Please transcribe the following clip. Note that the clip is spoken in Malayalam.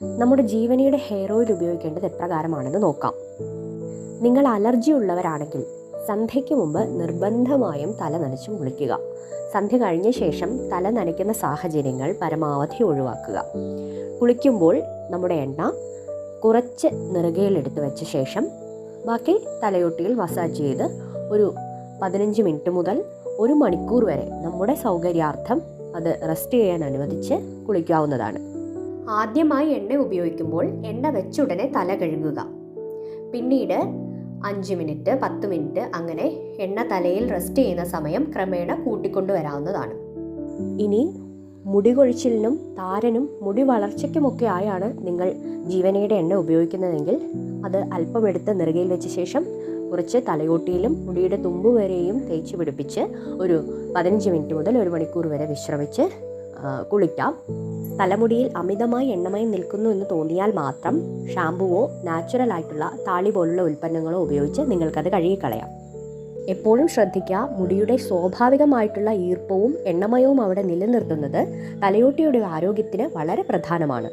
നമ്മുടെ ജീവനിയുടെ ഹെയർ ഓയിൽ ഉപയോഗിക്കേണ്ടത് എപ്രകാരമാണെന്ന് നോക്കാം. നിങ്ങൾ അലർജി ഉള്ളവരാണെങ്കിൽ സന്ധ്യയ്ക്ക് മുമ്പ് നിർബന്ധമായും തല നനച്ച് കുളിക്കുക. സന്ധ്യ കഴിഞ്ഞ ശേഷം തല നനയ്ക്കുന്ന സാഹചര്യങ്ങൾ പരമാവധി ഒഴിവാക്കുക. കുളിക്കുമ്പോൾ നമ്മുടെ എണ്ണ കുറച്ച് നെറുകയിലെടുത്ത് വെച്ച ശേഷം ബാക്കി തലയോട്ടിയിൽ മസാജ് ചെയ്ത് ഒരു 15 മിനിറ്റ് മുതൽ 1 മണിക്കൂർ വരെ നമ്മുടെ സൗകര്യാർത്ഥം അത് റെസ്റ്റ് ചെയ്യാൻ അനുവദിച്ച് കുളിക്കാവുന്നതാണ്. ആദ്യമായി എണ്ണ ഉപയോഗിക്കുമ്പോൾ എണ്ണ വെച്ചുടനെ തല കഴുകുക. പിന്നീട് 5 മിനിറ്റ് 10 മിനിറ്റ് അങ്ങനെ എണ്ണ തലയിൽ റെസ്റ്റ് ചെയ്യുന്ന സമയം ക്രമേണ കൂട്ടിക്കൊണ്ടുവരാവുന്നതാണ്. ഇനി മുടി കൊഴിച്ചിലിനും താരനും മുടി വളർച്ചയ്ക്കുമൊക്കെ ആയാണ് നിങ്ങൾ ജീവനയുടെ എണ്ണ ഉപയോഗിക്കുന്നതെങ്കിൽ അത് അല്പമെടുത്ത് നെറുകയിൽ വെച്ച ശേഷം കുറച്ച് തലയോട്ടിയിലും മുടിയുടെ തുമ്പ് വരെയും തേച്ച് പിടിപ്പിച്ച് ഒരു 15 മിനിറ്റ് മുതൽ 1 മണിക്കൂർ വരെ വിശ്രമിച്ച് കുളിക്കാം. തലമുടിയിൽ അമിതമായി എണ്ണമയം നിൽക്കുന്നു എന്ന് തോന്നിയാൽ മാത്രം ഷാമ്പുവോ നാച്ചുറൽ ആയിട്ടുള്ള താളി പോലുള്ള ഉൽപ്പന്നങ്ങളോ ഉപയോഗിച്ച് നിങ്ങൾക്കത് കഴുകിക്കളയാം. എപ്പോഴും ശ്രദ്ധിക്കുക, മുടിയുടെ സ്വാഭാവികമായിട്ടുള്ള ഈർപ്പവും എണ്ണമയവും അവിടെ നിലനിർത്തുന്നത് തലയോട്ടിയുടെ ആരോഗ്യത്തിന് വളരെ പ്രധാനമാണ്.